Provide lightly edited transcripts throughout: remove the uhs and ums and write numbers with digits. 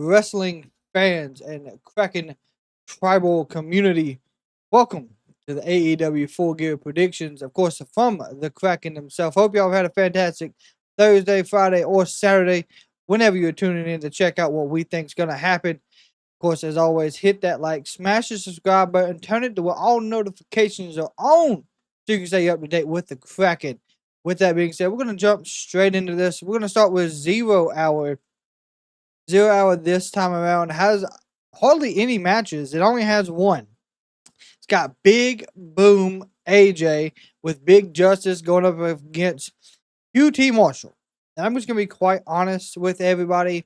wrestling fans and Kraken tribal community. Welcome to the AEW Full Gear Predictions, of course, from the Kraken himself. Hope y'all had a fantastic Thursday, Friday, or Saturday, whenever you're tuning in to check out what we think's going to happen. Of course, as always, hit that like, smash the subscribe button, turn it to where all notifications are on so you can stay up to date with the Kraken. With that being said, we're going to jump straight into this. We're going to start with 0 Hour. 0 Hour this time around has hardly any matches. It only has one. It's got Big Boom AJ with Big Justice going up against QT Marshall. And I'm just going to be quite honest with everybody.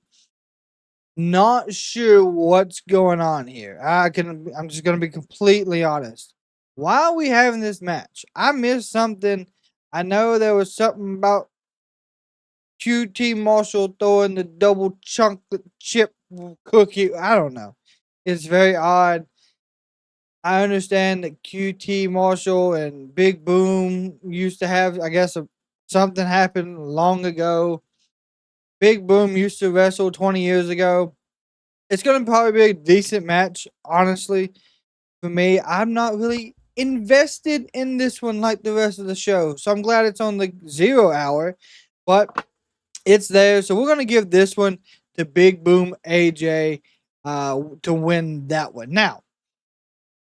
Not sure what's going on here. I'm just going to be completely honest. Why are we having this match? I missed something. I know there was something about QT Marshall throwing the double chocolate chip cookie. I don't know. It's very odd. I understand that QT Marshall and Big Boom used to have, I guess, something happened long ago. Big Boom used to wrestle 20 years ago. It's going to probably be a decent match, honestly. For me, I'm not really invested in this one like the rest of the show. So I'm glad it's on the 0 Hour. But it's there. So we're going to give this one to Big Boom AJ to win that one. Now,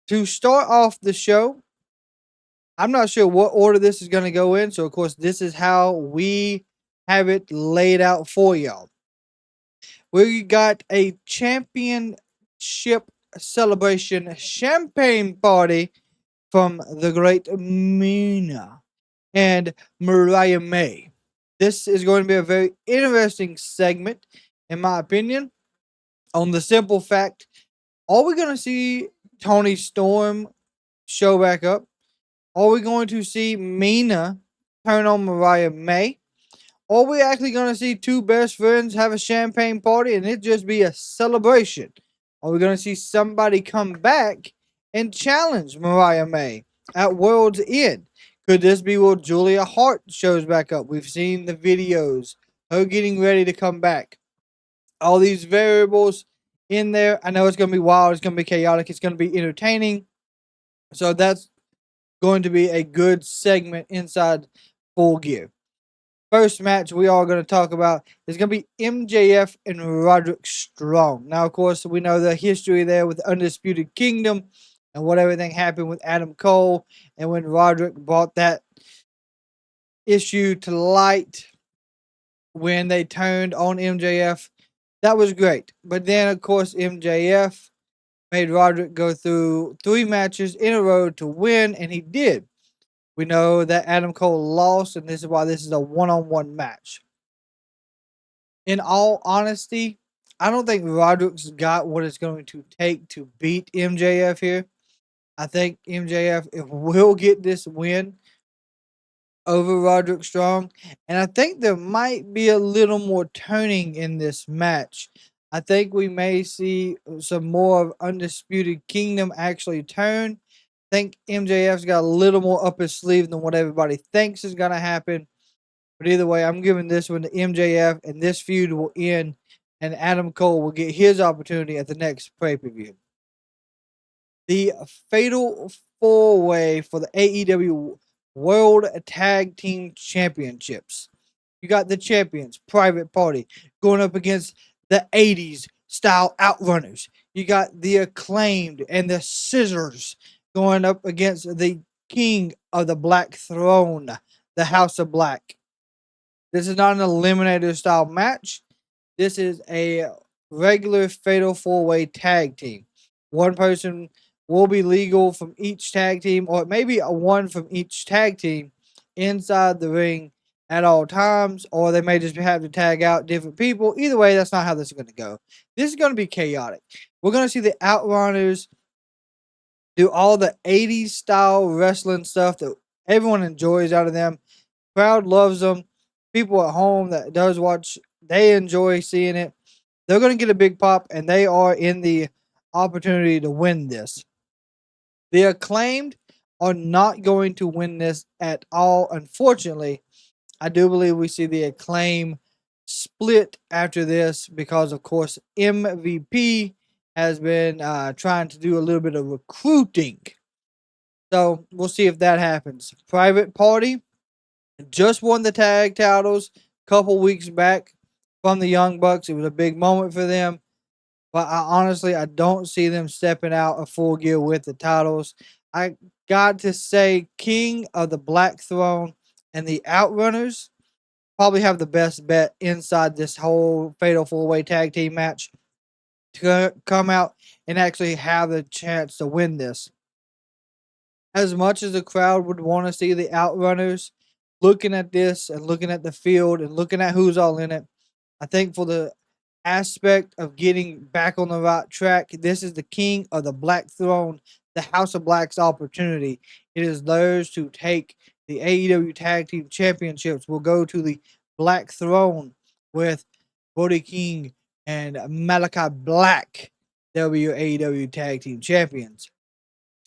to start off the show, I'm not sure what order this is going to go in. So, of course, this is how we have it laid out for y'all. We got a championship celebration champagne party from the great Mina and Mariah May. This is going to be a very interesting segment, in my opinion, on the simple fact, are we going to see Tony Storm show back up? Are we going to see Mina turn on Mariah May? Are we actually going to see two best friends have a champagne party and it just be a celebration? Are we going to see somebody come back and challenge Mariah May at World's End? Could this be where Julia Hart shows back up? We've seen the videos, her getting ready to come back. All these variables in there. I know it's going to be wild. It's going to be chaotic. It's going to be entertaining. So that's going to be a good segment inside Full Gear. First match we are going to talk about is going to be MJF and Roderick Strong. Now, of course, we know the history there with Undisputed Kingdom and what everything happened with Adam Cole and when Roderick brought that issue to light when they turned on MJF. That was great. But then, of course, MJF made Roderick go through 3 matches in a row to win, and he did. We know that Adam Cole lost, and this is why this is a one-on-one match. In all honesty, I don't think Roderick's got what it's going to take to beat MJF here. I think MJF will get this win over Roderick Strong, and I think there might be a little more turning in this match. I think we may see some more of Undisputed Kingdom actually turn. I think MJF's got a little more up his sleeve than what everybody thinks is going to happen. But either way, I'm giving this one to MJF, and this feud will end, and Adam Cole will get his opportunity at the next pay-per-view. The Fatal 4-Way for the AEW World Tag Team Championships. You got the champions, Private Party, going up against the 80s style Outrunners. You got the Acclaimed and the Scissors going up against the King of the Black Throne, the House of Black. This is not an eliminator style match. This is a regular Fatal 4-Way tag team. One person will be legal from each tag team, or maybe a one from each tag team inside the ring at all times, or they may just have to tag out different people. Either way, that's not how this is going to go. This is going to be chaotic. We're going to see the Outrunners do all the 80s style wrestling stuff that everyone enjoys out of them. Crowd loves them. People at home that does watch, they enjoy seeing it. They're going to get a big pop, and they are in the opportunity to win this. The Acclaimed are not going to win this at all. Unfortunately, I do believe we see the Acclaim split after this because, of course, MVP has been trying to do a little bit of recruiting. So we'll see if that happens. Private Party just won the tag titles a couple weeks back from the Young Bucks. It was a big moment for them. But I don't see them stepping out of Full Gear with the titles. I got to say, King of the Black Throne and the Outrunners probably have the best bet inside this whole Fatal 4-Way Tag Team match to come out and actually have the chance to win this. As much as the crowd would want to see the Outrunners, looking at this and looking at the field and looking at who's all in it, I think for the aspect of getting back on the right track, this is the King of the Black Throne, the House of Black's opportunity. It is theirs to take the AEW Tag Team Championships. Will go to the Black Throne with Brody King and Malachi Black. They'll be your AEW Tag Team Champions.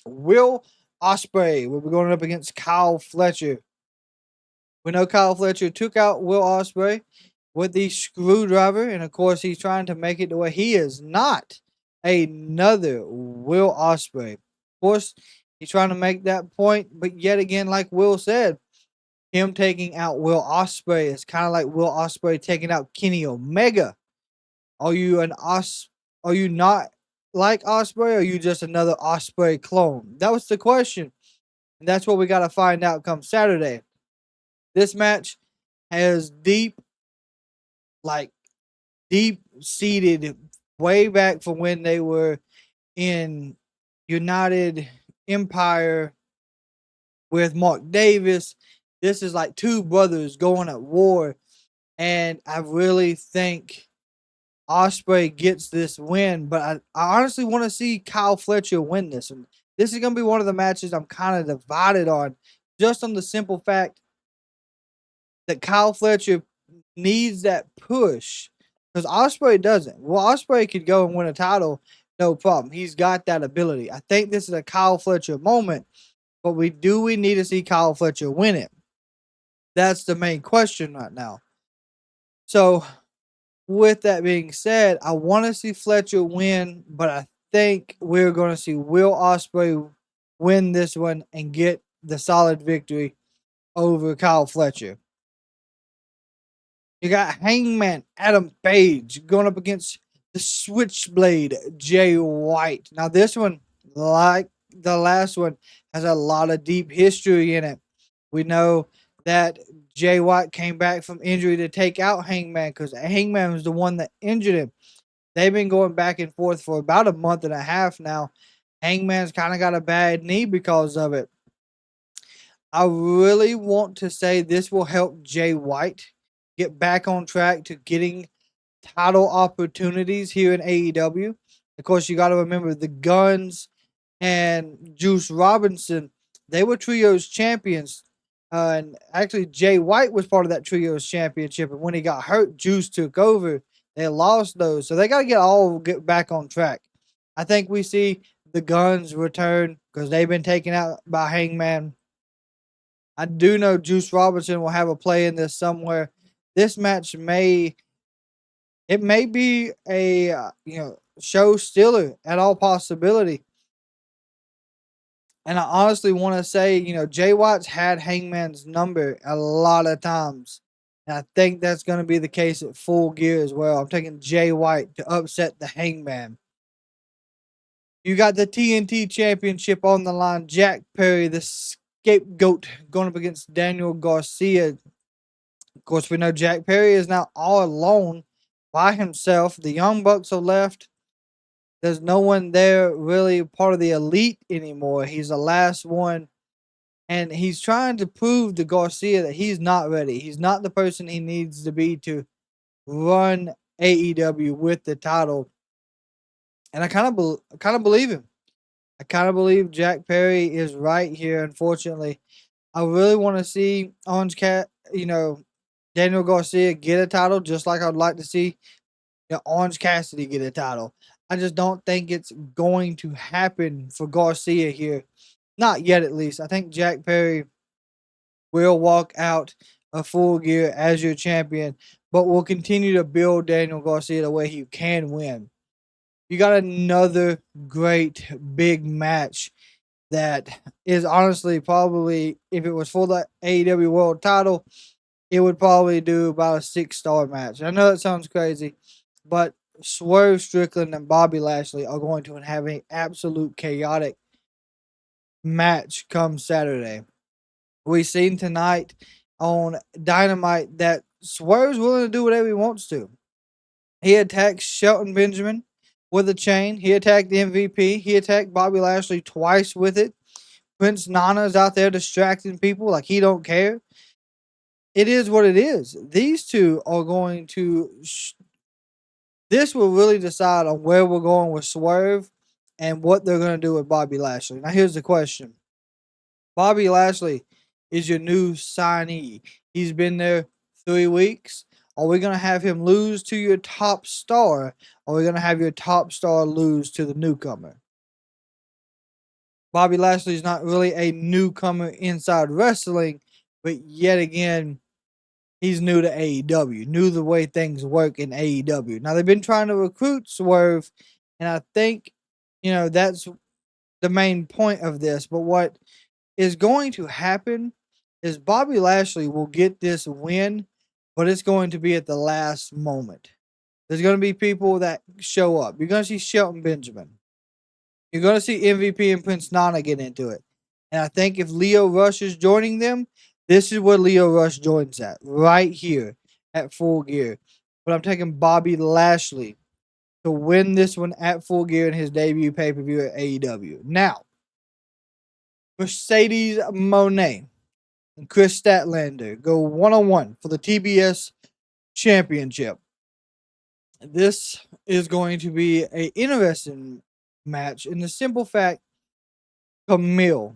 Will Ospreay will be going up against Kyle Fletcher. We know Kyle Fletcher took out Will Ospreay with the screwdriver, and of course, he's trying to make it to where he is not another Will Ospreay. Of course, he's trying to make that point, but yet again, like Will said, him taking out Will Ospreay is kind of like Will Ospreay taking out Kenny Omega. Are you an Are you not like Ospreay, or are you just another Ospreay clone? That was the question, and that's what we got to find out come Saturday. This match has like deep seated way back from when they were in United Empire with Mark Davis. This is like two brothers going at war, and I really think Ospreay gets this win. But I honestly want to see Kyle Fletcher win this, and this is gonna be one of the matches I'm kind of divided on, just on the simple fact that Kyle Fletcher needs that push because Ospreay doesn't. Well, Ospreay could go and win a title, no problem. He's got that ability. I think this is a Kyle Fletcher moment, but we need to see Kyle Fletcher win it? That's the main question right now. So, with that being said, I want to see Fletcher win, but I think we're going to see Will Ospreay win this one and get the solid victory over Kyle Fletcher. You got Hangman Adam Page going up against the Switchblade Jay White. Now, this one, like the last one, has a lot of deep history in it. We know that Jay White came back from injury to take out Hangman because Hangman was the one that injured him. They've been going back and forth for about a month and a half now. Hangman's kind of got a bad knee because of it. I really want to say this will help Jay White get back on track to getting title opportunities here in AEW. Of course, you got to remember the Guns and Juice Robinson, they were trios champions. And actually, Jay White was part of that trios championship. And when he got hurt, Juice took over. They lost those. So they got to get back on track. I think we see the Guns return because they've been taken out by Hangman. I do know Juice Robinson will have a play in this somewhere. This match may be a show stealer at all possibility. And I honestly want to say, Jay White's had Hangman's number a lot of times. And I think that's going to be the case at Full Gear as well. I'm taking Jay White to upset the Hangman. You got the TNT Championship on the line. Jack Perry, the scapegoat, going up against Daniel Garcia. Of course, we know Jack Perry is now all alone by himself. The Young Bucks are left. There's no one there really part of the elite anymore. He's the last one. And he's trying to prove to Garcia that he's not ready. He's not the person he needs to be to run AEW with the title. And I kind of believe him. I kind of believe Jack Perry is right here, unfortunately. I really want to see Daniel Garcia get a title, just like I'd like to see Orange Cassidy get a title. I just don't think it's going to happen for Garcia here. Not yet, at least. I think Jack Perry will walk out a Full Gear as your champion. but will continue to build Daniel Garcia the way he can win. You got another great big match that is honestly probably, if it was for the AEW World title, it would probably do about a 6-star match. I know that sounds crazy, but Swerve Strickland and Bobby Lashley are going to have an absolute chaotic match come Saturday. We've seen tonight on Dynamite that Swerve's willing to do whatever he wants to. He attacked Shelton Benjamin with a chain. He attacked the MVP. He attacked Bobby Lashley twice with it. Prince Nana's out there distracting people like he don't care. It is what it is. These two are going to. This will really decide on where we're going with Swerve and what they're going to do with Bobby Lashley. Now, here's the question: Bobby Lashley is your new signee. He's been there 3 weeks. Are we going to have him lose to your top star? Or are we going to have your top star lose to the newcomer? Bobby Lashley is not really a newcomer inside wrestling, but yet again, he's new to AEW, knew the way things work in AEW. Now, they've been trying to recruit Swerve, and I think, that's the main point of this. But what is going to happen is Bobby Lashley will get this win, but it's going to be at the last moment. There's going to be people that show up. You're going to see Shelton Benjamin. You're going to see MVP and Prince Nana get into it. And I think if Leo Rush is joining them, this is where Leo Rush joins at, right here at Full Gear. But I'm taking Bobby Lashley to win this one at Full Gear in his debut pay-per-view at AEW. Now, Mercedes Moné and Chris Statlander go one-on-one for the TBS Championship. This is going to be an interesting match in the simple fact, Camille,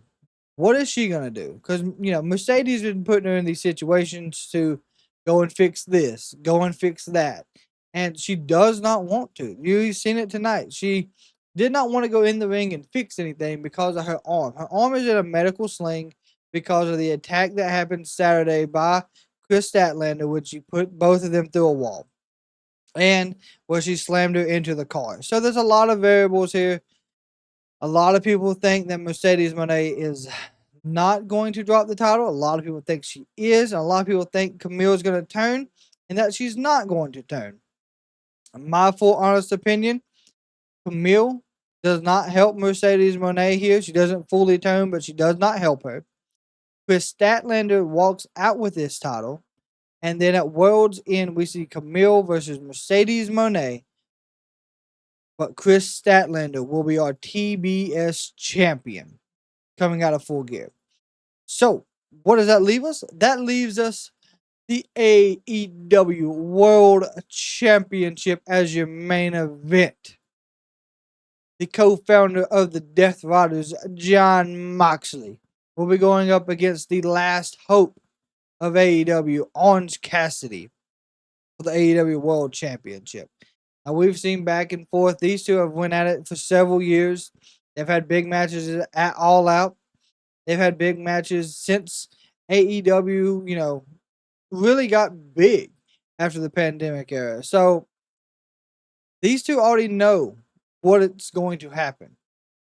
what is she going to do? Because, Mercedes has been putting her in these situations to go and fix this, go and fix that. And she does not want to. You've seen it tonight. She did not want to go in the ring and fix anything because of her arm. Her arm is in a medical sling because of the attack that happened Saturday by Chris Statlander, which she put both of them through a wall. And where she slammed her into the car. So there's a lot of variables here. A lot of people think that Mercedes Moné is not going to drop the title. A lot of people think she is. And a lot of people think Camille is going to turn and that she's not going to turn. In my full honest opinion, Camille does not help Mercedes Moné here. She doesn't fully turn, but she does not help her. Chris Statlander walks out with this title. And then at World's End, we see Camille versus Mercedes Moné. But Chris Statlander will be our TBS champion coming out of Full Gear. So, what does that leave us? That leaves us the AEW World Championship as your main event. The co-founder of the Death Riders, Jon Moxley, will be going up against the last hope of AEW, Orange Cassidy, for the AEW World Championship. Now, we've seen back and forth. These two have went at it for several years. They've had big matches at All Out. They've had big matches since AEW, really got big after the pandemic era. So these two already know what it's going to happen.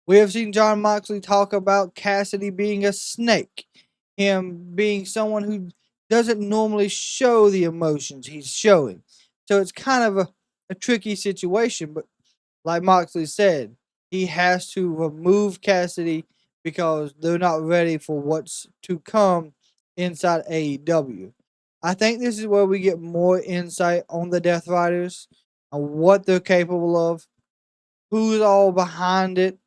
We have seen Jon Moxley talk about Cassidy being a snake, him being someone who doesn't normally show the emotions he's showing. So it's kind of a tricky situation, but like Moxley said, he has to remove Cassidy because they're not ready for what's to come inside AEW. I think this is where we get more insight on the Death Riders, on what they're capable of, who's all behind it.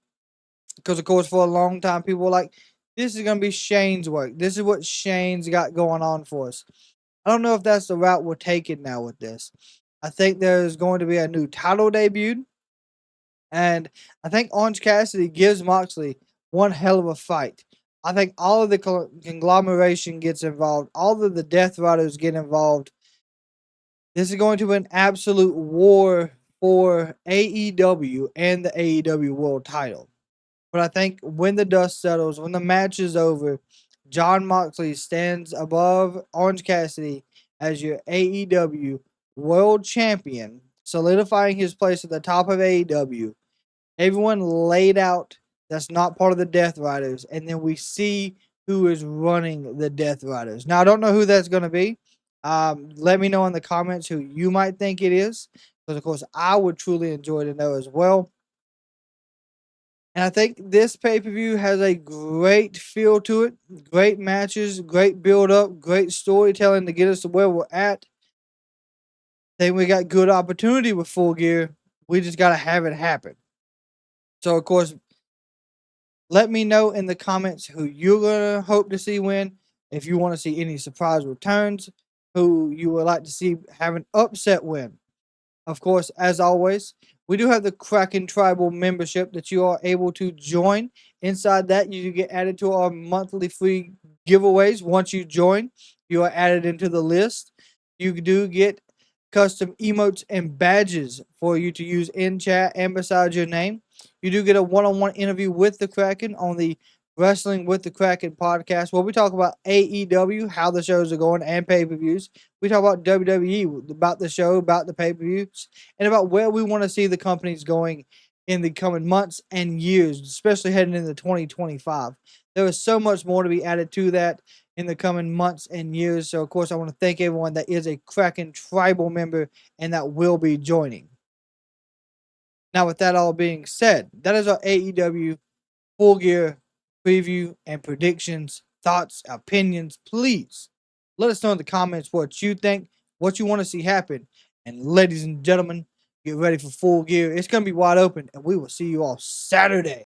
Because, of course, for a long time, people were like, this is going to be Shane's work. This is what Shane's got going on for us. I don't know if that's the route we're taking now with this. I think there's going to be a new title debut. And I think Orange Cassidy gives Moxley one hell of a fight. I think all of the conglomeration gets involved. All of the Death Riders get involved. This is going to be an absolute war for AEW and the AEW World title. But I think when the dust settles, when the match is over, Jon Moxley stands above Orange Cassidy as your AEW world champion, solidifying his place at the top of AEW. Everyone laid out that's not part of the Death Riders, and then we see who is running the Death Riders. Now, I don't know who that's going to be. Let me know in the comments who you might think it is, because of course I would truly enjoy to know as well. And I think this pay per view has a great feel to it, great matches, great build up, great storytelling to get us to where we're at. I think we got good opportunity with Full Gear. We just got to have it happen. So, of course, let me know in the comments who you're going to hope to see win. If you want to see any surprise returns, who you would like to see have an upset win. Of course, as always, we do have the Kraken Tribal membership that you are able to join. Inside that, you get added to our monthly free giveaways. Once you join, you are added into the list. You do get custom emotes and badges for you to use in chat and beside your name. You do get a one-on-one interview with the Kraken on the Wrestling with the Kraken podcast, where we talk about AEW, how the shows are going, and pay-per-views. We talk about WWE, about the show, about the pay-per-views, and about where we want to see the companies going in the coming months and years, especially heading into 2025. There is so much more to be added to that in the coming months and years. So, of course, I want to thank everyone that is a Kraken Tribal member and that will be joining. Now, with that all being said, that is our AEW Full Gear preview and predictions, thoughts, opinions. Please let us know in the comments what you think, what you want to see happen. And ladies and gentlemen, get ready for Full Gear. It's going to be wide open, and we will see you all Saturday.